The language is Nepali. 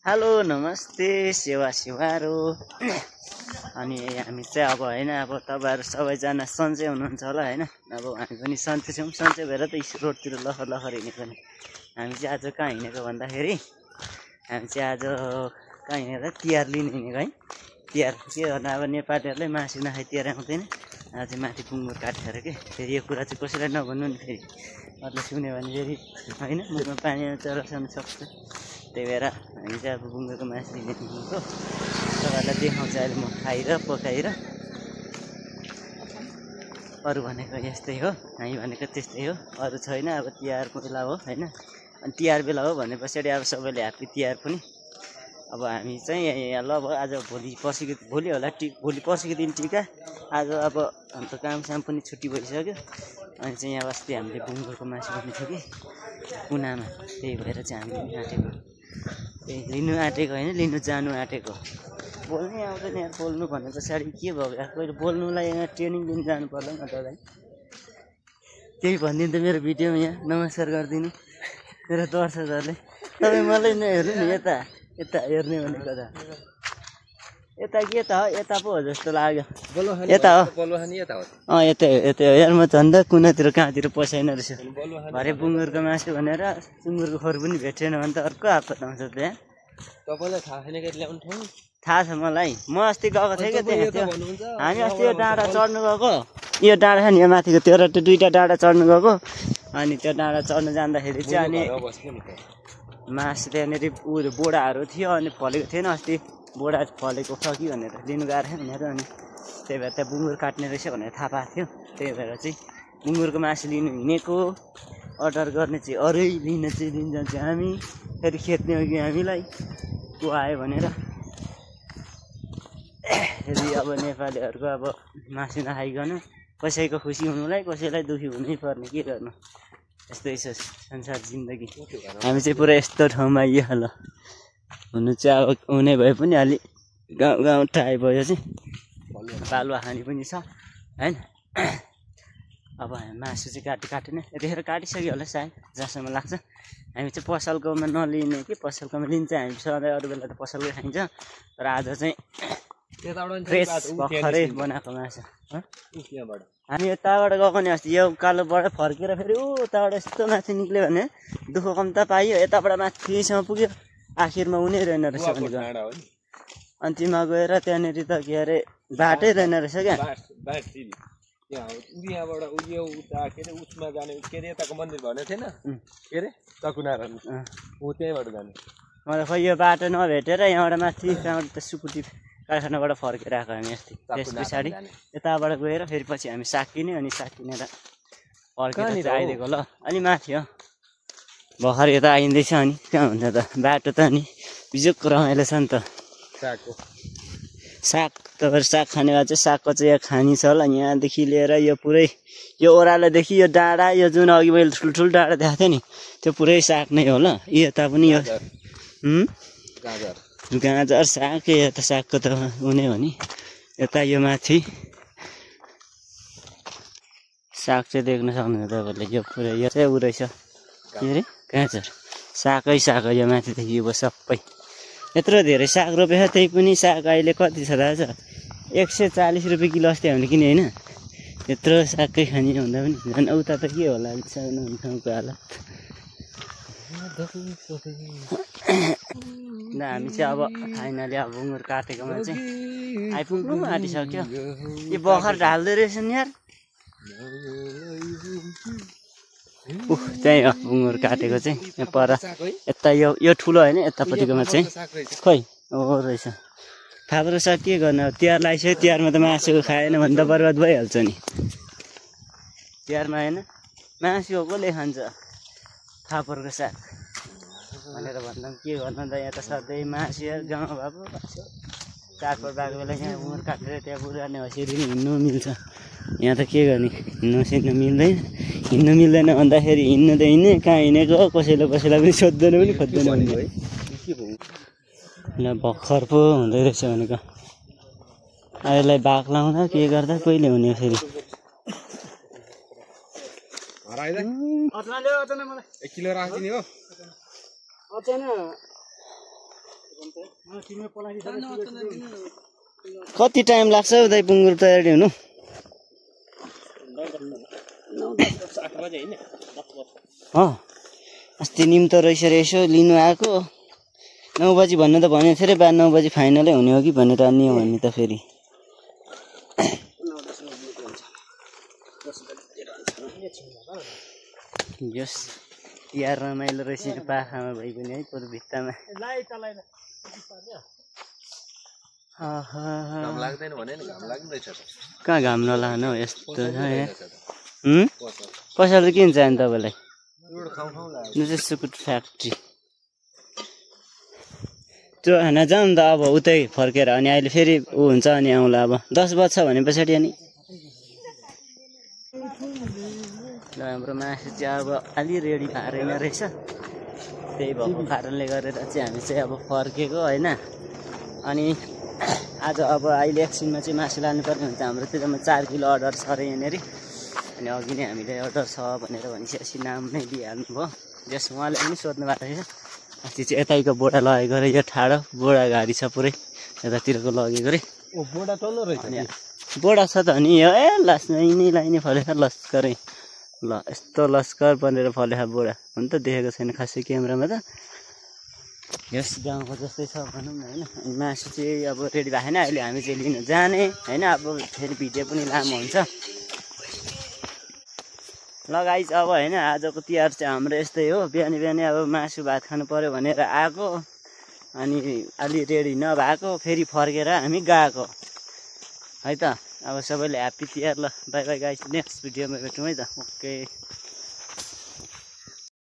हेलो नमस्ते सेवा सेवारो अनि हामी चाहिँ अब हैन अब तपाईहरु सबैजना सन्चै हुनुहुन्छ होला हैन अब हामी पनि सन्चै छौं सन्चै भएर त रोडतिर लखर लखर हिँडेको नि हामी चाहिँ आज कहाँ हिँडेको भन्दाखेरि हामी चाहिँ आज कहाँ हिँडेर तिहार लिन हिँडेको है तिहार के गर्नु अब नेपालीहरुले मासु नखाइ तिहार आउँदैन आज माथि बुङ्गुर काटेर के फेरि यो कुरा चाहिँ कसैलाई नभन्नु नि फेरि मतलब सुन्यो भने फेरि हैन मुखमा पानी चलाउन सक्छ त्यही भएर हामी चाहिँ अब बुङ्गुरको मासु लिन हिँडेको तपाईहरुलाई देखाउँछ अहिले म खाएर पकाएर अरु भनेको यस्तै हो हामी भनेको त्यस्तै हो अरु छैन अब तिहारको बेला हो हैन अनि तिहार बेला हो भनेपछि अब सबैले ह्यापी तिहार पनि अब हामी चाहिँ ल आज भोलि होला भोलि पर्सिको दिन टिका आज अब अन्त कामसाम पनि छुट्टी भइसक्यो अनि चाहिँ यहाँ अस्ति हामीले बुङ्गुरको मासु पनि थियो कि कुनामा त्यही भएर चाहिँ हामीले आँटेको लिनु आँटेको होइन लिनु जानु आँटेको बोल्नै आउँदैन यार बोल्नु भने पछाडि के भयो यार पहिले बोल्नुलाई यहाँ ट्रेनिङ लिन जानु पर्ला नि त तपाईँ केही भनिदिनु त मेरो भिडियोमा यहाँ नमस्कार गरिदिनु मेरो दर्शकहरूले तपाईँ मलाई नहेर्नु नि यता हेर्ने भनेको त यता के त हो यता पो हो जस्तो लाग्यो यता हो यतै हो यार म झन्डा कुनातिर कहाँतिर पसाइन रहेछ भरे बुङ्गुरको मासु भनेर सुँगुरको खोर पनि भेटेन भने त अर्को आपत आउँछ त्यहाँ तपाईलाई थाहा छैन के ल्याउनु ठाउँ थाहा छ मलाई म अस्ति गएको थिएँ कि त्यहाँ हामी अस्ति यो डाँडा चढ्नु गएको यो डाँडा छ नि यो माथिको त्यो दुईटा डाँडा चढ्नु गएको अनि त्यो डाँडा चढ्नु जाँदाखेरि चाहिँ अनि मासु त्यहाँनिर बोडाहरू थियो अनि फलेको थिएन अस्ति बोडा फलेको छ कि भनेर लिनु गएको थियो भनेर अनि त्यही भएर त्यहाँ बुङ्गुर काट्ने रहेछ भनेर थाहा पाएको थियो त्यही भएर चाहिँ बुङ्गुरको मासु लिनु हिँडेको अर्डर गर्ने चाहिँ अरू लिन चाहिँ लिन जान्छ हामी फेरि खेद्ने हो कि हामीलाई को आयो भनेर फेरि अब नेपालीहरूको अब मासु नखाइकन कसैको खुसी हुनुलाई कसैलाई दुःखी हुनै पर्ने के गर्नु यस्तै छ संसार जिन्दगी हामी चाहिँ पुरा यस्तो ठाउँमा आइयो ल हुनु चाहिँ अब हुने भए पनि अलि गाउँ टाइ भयो चाहिँ बालुवा खानी पनि छ होइन अब हामी मासु चाहिँ काटेन यतिखेर काटिसक्यो होला सायद जहाँसम्म लाग्छ हामी चाहिँ पसलकोमा नलिने कि पसलकोमा लिन्छ हामी सधैँ अरू बेला त पसलकै खाइन्छ तर आज चाहिँ फ्रेस भर्खरै बनाएको मासु हामी यताबाट गएको नि अस्ति यो कालोबाट फर्केर फेरि उताबाट यस्तो माथि निक्ल्यो भने दुःख कम त पाइयो यताबाट माथिसम्म पुग्यो आखिरमा उनी रहेन रहेछ भनेको अन्तिममा गएर त्यहाँनिर त के अरे बाटै रहेन रहेछ क्या उहाँबाट उयो उता के अरे उसमा जाने के अरे यताको मन्दिर भने थिएन के अरे तकुनार ऊ त्यहीँबाट जाने मलाई खै यो बाटो नभेटेर यहाँबाट माथि त्यहाँबाट त सुकुटी कारखानाबाट फर्केर आएको हामी अस्ति त्यस पछाडि यताबाट गएर फेरि पछि हामी साकिने अनि साकिनेर फर्केर चाहिँ आइदिएको ल अलि माथि हो भर्खर यता आइँदैछ अनि कहाँ हुन्छ त बाटो त अनि बिजोक रमाइलो छ नि त साग तपाईँहरू साग खाने भए चाहिँ सागको चाहिँ यहाँ खानी छ होला यहाँदेखि लिएर यो पुरै यो ओह्रालोदेखि यो डाँडा यो जुन अघि मैले ठुल्ठुलो डाँडा देखाएको थिएँ नि त्यो पुरै साग नै होला यता पनि यो गाजर साग यता सागको त हुने हो नि यता यो माथि साग चाहिँ देख्न सक्नुहुन्छ तपाईँहरूले यो पुरै यो चाहिँ उ रहेछ के अरे गाजर सागै साग यो माथिदेखि यो सबै यत्रो धेरै साग रोपेछ त्यही पनि साग अहिले कति छ थाहा छ 140 रुपियाँ किलो अस्ति हामीले किने होइन यत्रो सागकै खाने हुँदा पनि झन् उता त के होला ठाउँको हालत हामी चाहिँ अब फाइनली अब बुङ्गुर काटेकोमा चाहिँ आइपुग्नु आँटिसक्यो यो बखर ढाल्दै रहेछ नि यार त्यही हो बुङ्गुर काटेको चाहिँ यहाँ पर यता यो ठुलो होइन यतापट्टिकोमा चाहिँ खै हो रहेछ फाप्रो साग के गर्नु अब तिहार लगाइसक्यो तिहारमा त मासु खाएन भने त बर्बाद भइहाल्छ नि तिहारमा होइन मासु कसले खान्छ फापरको साग भनेर भन्दा के गर्नु त यहाँ त सधैँ मासु गाउँमा भएको चाडपर्व भएको बेला यहाँ बुङ्गुर काटेर त्यहाँ बुढाने हँसिरी हिँड्नु मिल्छ यहाँ त के गर्ने हिँड्नु मिल्दैन हिँड्नु मिल्दैन भन्दाखेरि हिँड्नु त हिँड्ने कहाँ हिँडेको कसैलाई पनि सोध्दैन पनि खोज्दैन भने ल भर्खर पो हुँदै रहेछ भनेको यसलाई बाघ लाउँदा के गर्दा कहिले हुने फेरि किलो राखिदिने हो कति टाइम लाग्छ हौ दाइ पुङ्गुर तयारी हुनु? 8 बजे हैन 10 बजे अस्ति निम्तो रहेछ रे यसो लिनु आएको 9 बजी भन्नु त भनेको थियो रे बा 9 बजी फाइनलै हुने हो कि भनेर नि भन्ने त फेरि यस तिहार रमाइलो रहेछ पाखामा भइ पनि है पुरो भित्तामा घाम लाग्दैन भने नि घाम लाग्दैछ कहाँ घाम नलाग्नु यस्तो छ पसल किन चाहियो तपाईँलाई सुकुट फ्याक्ट्री त्यो खाना जाउँ त अब उतै फर्केर अनि अहिले फेरि ऊ हुन्छ अनि आउँला अब 10 बज्छ भने पछाडि अनि ल हाम्रो मासु चाहिँ अब अलि रेडी पारेन रहेछ त्यही भएको कारणले गरेर चाहिँ हामी चाहिँ अब फर्केको होइन अनि आज अब अहिले एकछिनमा चाहिँ मासु लानुपर्ने हुन्छ हाम्रोतिरमा 4 किलो अर्डर छ अरे यहाँनिर अनि अघि नै हामीले अर्डर छ भनेर भनिसकेपछि नाम नै दिइहाल्नु भयो जस उहाँले पनि सोध्नु भएको रहेछ अस्ति चाहिँ यतैको बोडा लगेको अरे यो ठाडो बोडा गाडी छ पुरै यतातिरको लगेको अरे बोडा टल्लो रहेछ बोडा छ त अनि यो लास नै लाइने फलेको लस्करै ल यस्तो लस्कर बनेर फलेको बोडा हुन त देखेको छैन खासै क्यामेरामा त यस गाउँको जस्तै छ भनौँ न होइन अनि मासु चाहिँ अब रेडी भएको छैन अहिले हामी चाहिँ लिन जाने होइन अब फेरि भिडियो पनि लामो हुन्छ ल गाइज अब होइन आजको तिहार चाहिँ हाम्रो यस्तै हो बिहानी बिहानै अब मासु भात खानु पर्यो भनेर आएको अनि अलि रेडी नभएको फेरि फर्केर हामी गएको है त अब सबैले ह्याप्पी तिहार ल बाई बाई गाइज नेक्स्ट भिडियोमा भेटौँ है त ओके